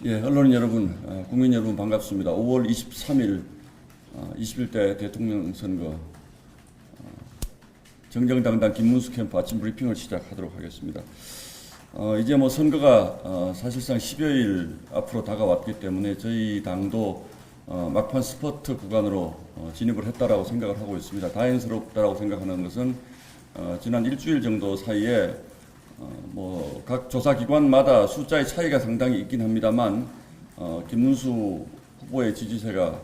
예, 언론인 여러분, 국민 여러분 반갑습니다. 5월 23일 21대 대통령 선거 정정당당 김문수 캠프 아침 브리핑을 시작하도록 하겠습니다. 이제 뭐 선거가 사실상 10여일 앞으로 다가왔기 때문에 저희 당도 막판 스퍼트 구간으로 진입을 했다라고 생각을 하고 있습니다. 다행스럽다라고 생각하는 것은 지난 일주일 정도 사이에 뭐 각 조사기관마다 숫자의 차이가 상당히 있긴 합니다만 김문수 후보의 지지세가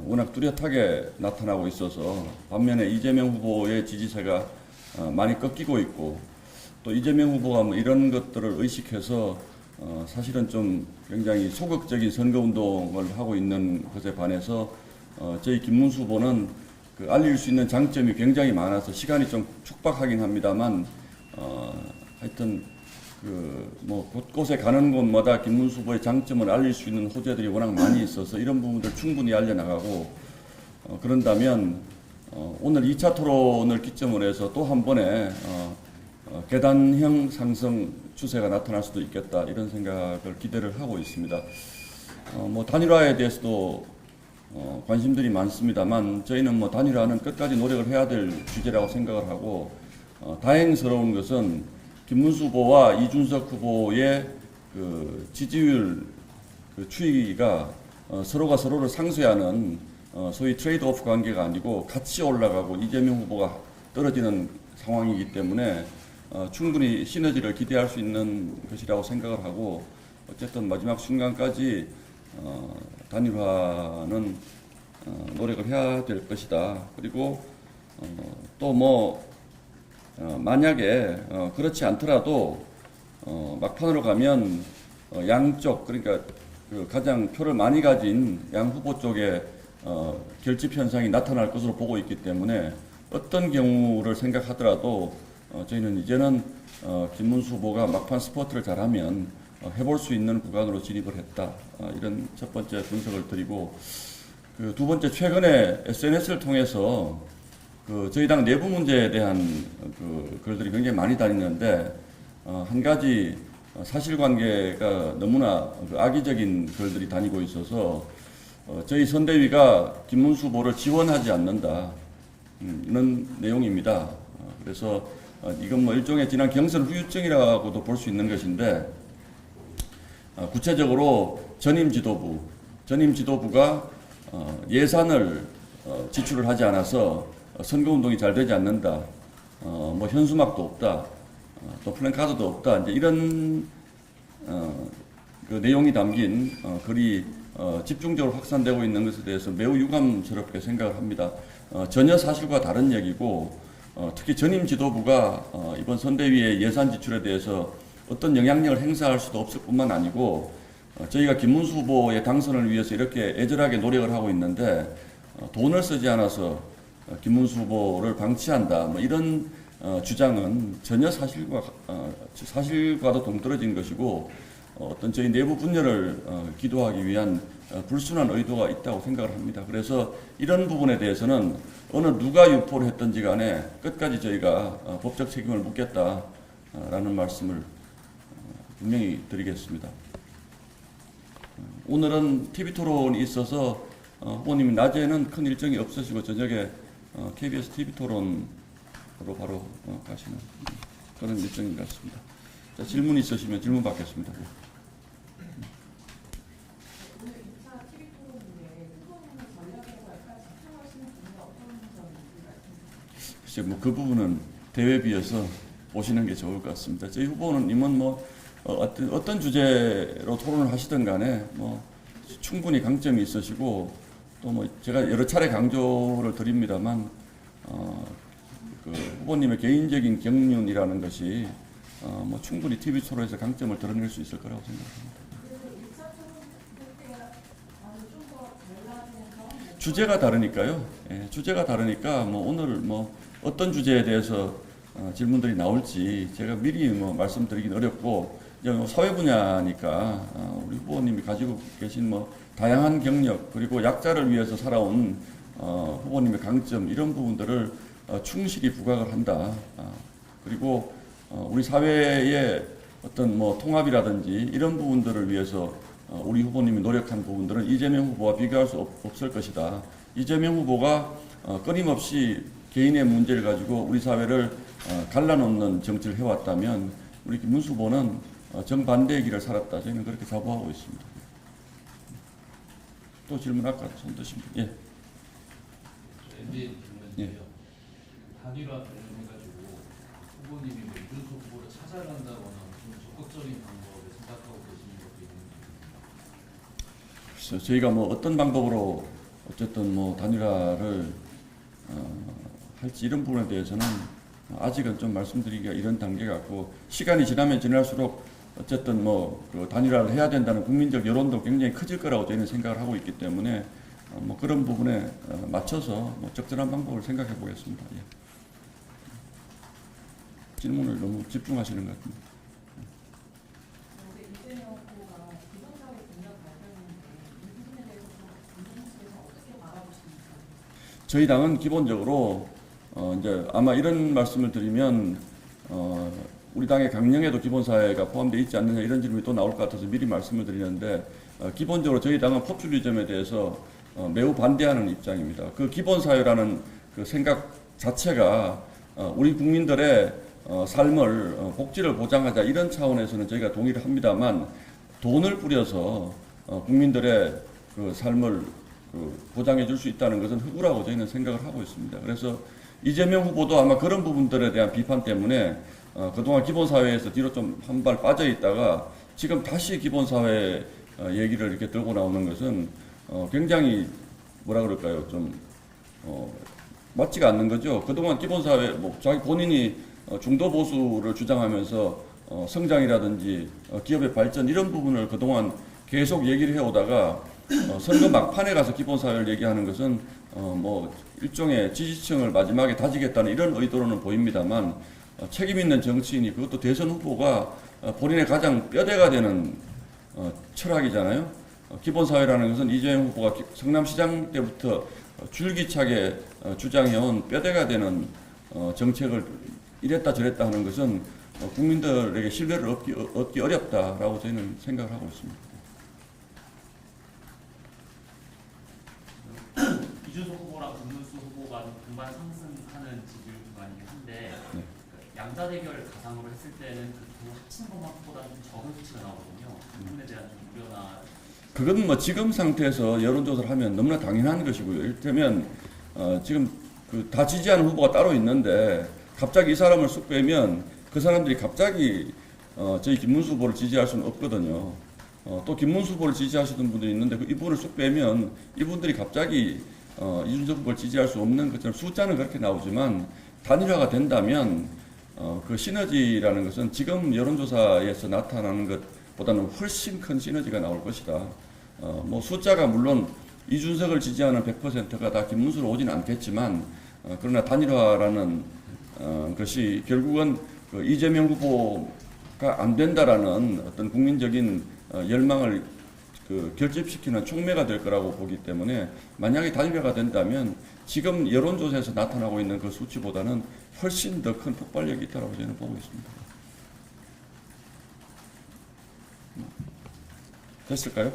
워낙 뚜렷하게 나타나고 있어서 반면에 이재명 후보의 지지세가 많이 꺾이고 있고 또 이재명 후보가 뭐 이런 것들을 의식해서 사실은 좀 굉장히 소극적인 선거운동을 하고 있는 것에 반해서 저희 김문수 후보는 그 알릴 수 있는 장점이 굉장히 많아서 시간이 좀 촉박하긴 합니다만 하여튼 뭐 곳곳에 가는 곳마다 김문수 후보의 장점을 알릴 수 있는 호재들이 워낙 많이 있어서 이런 부분들 충분히 알려나가고 그런다면 오늘 2차 토론을 기점으로 해서 또 한 번에 계단형 상승 추세가 나타날 수도 있겠다 이런 생각을 기대를 하고 있습니다. 뭐 단일화에 대해서도 관심들이 많습니다만 저희는 뭐 단일화는 끝까지 노력을 해야 될 주제라고 생각을 하고 다행스러운 것은 김문수 후보와 이준석 후보의 그 지지율 추이가 서로가 서로를 상쇄하는 소위 트레이드오프 관계가 아니고 같이 올라가고 이재명 후보가 떨어지는 상황이기 때문에 충분히 시너지를 기대할 수 있는 것이라고 생각을 하고 어쨌든 마지막 순간까지 단일화는 노력을 해야 될 것이다. 그리고 또 뭐 만약에 그렇지 않더라도 막판으로 가면 양쪽 그러니까 그 가장 표를 많이 가진 양 후보 쪽에 결집 현상이 나타날 것으로 보고 있기 때문에 어떤 경우를 생각하더라도 저희는 이제는 김문수 후보가 막판 스포트를 잘하면 해볼 수 있는 구간으로 진입을 했다. 이런 첫 번째 분석을 드리고 그 두 번째 최근에 SNS를 통해서 그 저희 당 내부 문제에 대한 그 글들이 굉장히 많이 다니는데 한 가지 사실관계가 너무나 악의적인 글들이 다니고 있어서 저희 선대위가 김문수 후보를 지원하지 않는다 이런 내용입니다. 그래서 이건 뭐 일종의 지난 경선 후유증이라고도 볼 수 있는 것인데 구체적으로 전임 지도부가 예산을 지출을 하지 않아서 선거운동이 잘 되지 않는다. 뭐 현수막도 없다. 또 플랜카드도 없다. 이제 이런 그 내용이 담긴 글이 집중적으로 확산되고 있는 것에 대해서 매우 유감스럽게 생각을 합니다. 전혀 사실과 다른 얘기고 특히 전임 지도부가 이번 선대위의 예산 지출에 대해서 어떤 영향력을 행사할 수도 없을 뿐만 아니고 저희가 김문수 후보의 당선을 위해서 이렇게 애절하게 노력을 하고 있는데 돈을 쓰지 않아서 김문수 후보를 방치한다. 뭐 이런 주장은 전혀 사실과도 동떨어진 것이고 어떤 저희 내부 분열을 기도하기 위한 불순한 의도가 있다고 생각을 합니다. 그래서 이런 부분에 대해서는 어느 누가 유포를 했든지 간에 끝까지 저희가 법적 책임을 묻겠다라는 말씀을 분명히 드리겠습니다. 오늘은 TV토론이 있어서 후보님이 낮에는 큰 일정이 없으시고 저녁에 KBS TV토론으로 바로 가시는 그런 일정인 것 같습니다. 자, 질문 있으시면 질문 받겠습니다. 글쎄 뭐 그 부분은 대회에 비해서 보시는 게 좋을 것 같습니다. 저희 후보님은 뭐 어떤 주제로 토론을 하시든 간에 뭐 충분히 강점이 있으시고 또 뭐 제가 여러 차례 강조를 드립니다만 그 후보님의 개인적인 경륜이라는 것이 뭐 충분히 TV 토론에서 강점을 드러낼 수 있을 거라고 생각합니다. 주제가 다르니까요. 예, 주제가 다르니까 뭐 오늘 뭐 어떤 주제에 대해서 질문들이 나올지 제가 미리 뭐 말씀드리긴 어렵고 이제 뭐 사회 분야니까 우리 후보님이 가지고 계신 뭐 다양한 경력 그리고 약자를 위해서 살아온 후보님의 강점 이런 부분들을 충실히 부각을 한다. 그리고 우리 사회의 어떤 뭐 통합이라든지 이런 부분들을 위해서 우리 후보님이 노력한 부분들은 이재명 후보와 비교할 수 없을 것이다. 이재명 후보가 끊임없이 개인의 문제를 가지고 우리 사회를 갈라놓는 정치를 해왔다면 우리 김문수 후보는 정반대의 길을 살았다. 저희는 그렇게 자부하고 있습니다. 또 질문 아까 손 드신 분. 예. MBN 예. 질문인데요. 단일화 관련해가지고 후보님이 뭐 이준석 후보를 찾아간다거나 좀 적극적인 방법을 생각하고 계시는 것도 있는지. 글쎄요, 저희가 뭐 어떤 방법으로 어쨌든 뭐 단일화를 할지 이런 부분에 대해서는 아직은 좀 말씀드리기가 이런 단계 같고, 시간이 지나면 지날수록 어쨌든 그 단일화를 해야 된다는 국민적 여론도 굉장히 커질 거라고 저희는 생각을 하고 있기 때문에 뭐 그런 부분에 맞춰서 뭐 적절한 방법을 생각해 보겠습니다. 예. 질문을 너무 집중하시는 것 같습니다. 이재명 후보가 기본사회 공약 발표했는데 이 부분에 대해서 국민의힘에서 어떻게 바라보십니까? 저희 당은 기본적으로 이제 아마 이런 말씀을 드리면 우리 당의 강령에도 기본사회가 포함되어 있지 않느냐 이런 질문이 또 나올 것 같아서 미리 말씀을 드리는데, 기본적으로 저희 당은 포퓰리즘에 대해서 매우 반대하는 입장입니다. 그 기본사회라는 그 생각 자체가 우리 국민들의 삶을 복지를 보장하자 이런 차원에서는 저희가 동의를 합니다만, 돈을 뿌려서 국민들의 그 삶을 보장해 줄 수 있다는 것은 흑우라고 저희는 생각을 하고 있습니다. 그래서 이재명 후보도 아마 그런 부분들에 대한 비판 때문에 그동안 기본사회에서 뒤로 좀 한 발 빠져 있다가 지금 다시 기본사회 얘기를 이렇게 들고 나오는 것은 굉장히 뭐라 그럴까요? 좀 맞지가 않는 거죠. 그동안 기본사회 자기 본인이 중도 보수를 주장하면서 성장이라든지 기업의 발전 이런 부분을 그동안 계속 얘기를 해오다가 선거 막판에 가서 기본사회를 얘기하는 것은 일종의 지지층을 마지막에 다지겠다는 이런 의도로는 보입니다만, 책임 있는 정치인이, 그것도 대선 후보가 본인의 가장 뼈대가 되는 철학이잖아요. 기본사회라는 것은 이재명 후보가 성남시장 때부터 줄기차게 주장해온 뼈대가 되는 정책을 이랬다 저랬다 하는 것은 국민들에게 신뢰를 얻기 어렵다라고 저희는 생각을 하고 있습니다. 이준석 후보랑 김문수 후보가 동반 상승하는 지지율 구간이긴 한데, 네. 양자 대결 가상으로 했을 때는 그 두 합친 것보다 좀 적은 수치가 나오거든요. 그 부분에 대한 좀 우려나. 그건 지금 상태에서 여론조사를 하면 너무나 당연한 것이고요. 이를테면 지금 다 지지하는 후보가 따로 있는데 갑자기 이 사람을 쑥 빼면 그 사람들이 갑자기 저희 김문수 후보를 지지할 수는 없거든요. 또 김문수 후보를 지지하시던 분들이 있는데 이분을 쑥 빼면 이분들이 갑자기 이준석 후보를 지지할 수 없는 것처럼 숫자는 그렇게 나오지만, 단일화가 된다면 그 시너지라는 것은 지금 여론조사에서 나타나는 것보다는 훨씬 큰 시너지가 나올 것이다. 숫자가 물론 이준석을 지지하는 100%가 다 김문수로 오지는 않겠지만, 그러나 단일화라는 것이 결국은 그 이재명 후보가 안 된다라는 어떤 국민적인 열망을 결집시키는 촉매가 될 거라고 보기 때문에, 만약에 단일화가 된다면 지금 여론조사에서 나타나고 있는 그 수치보다는 훨씬 더 큰 폭발력이 있다고 저는 보고 있습니다. 됐을까요?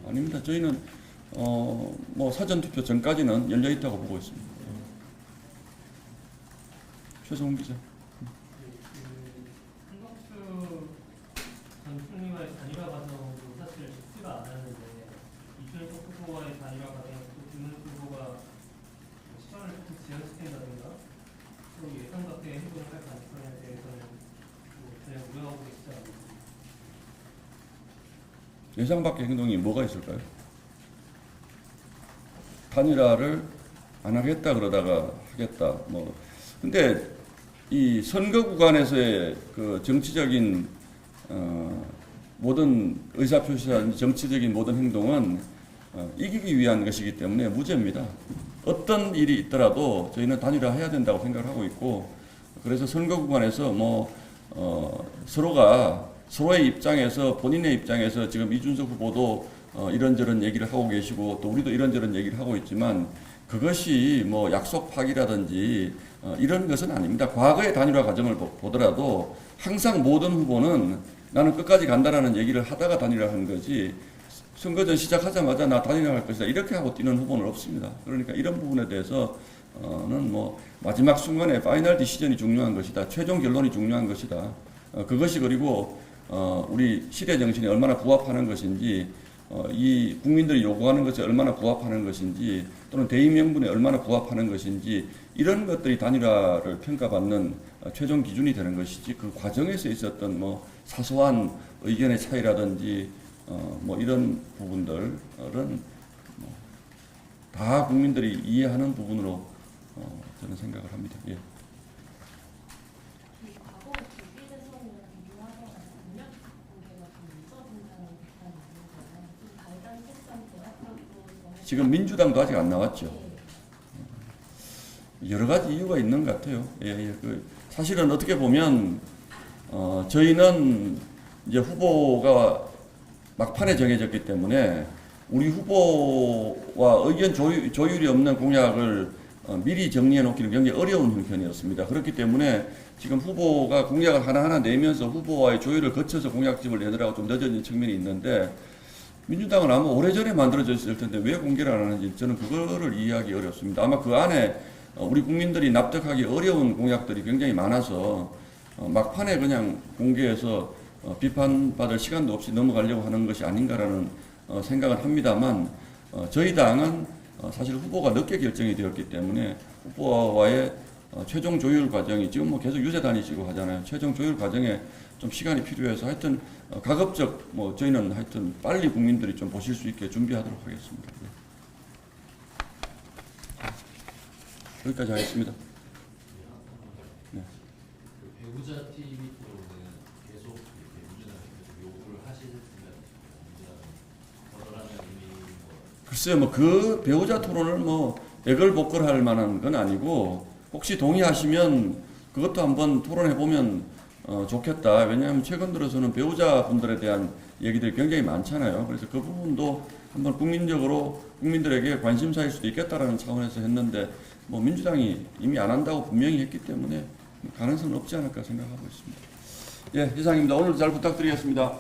아닙니다. 저희는 사전투표 전까지는 열려 있다고 보고 있습니다. 최성훈 기자. 한덕수 전 총리와의 단일화 과정도 사실 쉽지가 않았는데, 이준석 후보와의 단일화 과정에서 김문수 후보가 시장을 조금 지연시킨다든가 서로 예상 밖의 행동을 할 가능성에 대해서는 전혀 우려하고 계시지 않습니다. 예상 밖의 행동이 뭐가 있을까요? 단일화를 안 하겠다 그러다가 하겠다. 근데 이 선거 구간에서의 그 정치적인 모든 의사표시나 정치적인 모든 행동은 이기기 위한 것이기 때문에 무죄입니다. 어떤 일이 있더라도 저희는 단일화해야 된다고 생각을 하고 있고, 그래서 선거 구간에서 서로가 서로의 입장에서, 본인의 입장에서 지금 이준석 후보도 이런저런 얘기를 하고 계시고 또 우리도 이런저런 얘기를 하고 있지만, 그것이 뭐 약속 파기라든지 이런 것은 아닙니다. 과거의 단일화 과정을 보더라도 항상 모든 후보는 나는 끝까지 간다라는 얘기를 하다가 단일화한 거지 선거전 시작하자마자 나 단일화할 것이다 이렇게 하고 뛰는 후보는 없습니다. 그러니까 이런 부분에 대해서는 뭐 마지막 순간에 파이널 디시전이 중요한 것이다. 최종 결론이 중요한 것이다. 그것이 그리고 우리 시대 정신에 얼마나 부합하는 것인지 이 국민들이 요구하는 것에 얼마나 부합하는 것인지 또는 대의 명분에 얼마나 부합하는 것인지 이런 것들이 단일화를 평가받는 최종 기준이 되는 것이지 그 과정에서 있었던 뭐 사소한 의견의 차이라든지 뭐 이런 부분들은 다 국민들이 이해하는 부분으로 저는 생각을 합니다. 예. 과거 대비대선이랑 비교하거나 보면 공개가 좀 늦어진다는 비판이 있는 거예요. 좀 발단 속성 대학교도 지금 민주당도 아직 안 나왔죠. 여러 가지 이유가 있는 것 같아요. 예. 사실은 어떻게 보면 저희는 이제 후보가 막판에 정해졌기 때문에 우리 후보와 의견 조율이 없는 공약을 미리 정리해 놓기는 굉장히 어려운 형편이었습니다. 그렇기 때문에 지금 후보가 공약을 하나하나 내면서 후보와의 조율을 거쳐서 공약집을 내느라고 좀 늦어진 측면이 있는데 민주당은 아마 오래전에 만들어졌을 텐데 왜 공개를 안 하는지 저는 그거를 이해하기 어렵습니다. 아마 그 안에 우리 국민들이 납득하기 어려운 공약들이 굉장히 많아서 막판에 그냥 공개해서 비판받을 시간도 없이 넘어가려고 하는 것이 아닌가라는 생각을 합니다만 저희 당은 사실 후보가 늦게 결정이 되었기 때문에 후보와의 최종 조율 과정이 지금 뭐 계속 유세 다니시고 하잖아요. 최종 조율 과정에 좀 시간이 필요해서 하여튼 가급적 뭐 저희는 하여튼 빨리 국민들이 좀 보실 수 있게 준비하도록 하겠습니다. 여기까지 하겠습니다. 네. 그 배우자 TV 프로는 계속 이렇게 민주당에서 요구를 하시면 민주당은 거절하는 의미인 것 글쎄요, 뭐 그 배우자 토론을 뭐 애걸복걸할 만한 건 아니고 혹시 동의하시면 그것도 한번 토론해 보면 좋겠다. 왜냐하면 최근 들어서는 배우자 분들에 대한 얘기들이 굉장히 많잖아요. 그래서 그 부분도 한번 국민적으로 국민들에게 관심사일 수도 있겠다라는 차원에서 했는데 뭐 민주당이 이미 안 한다고 분명히 했기 때문에 가능성은 없지 않을까 생각하고 있습니다. 예, 이상입니다. 오늘도 잘 부탁드리겠습니다.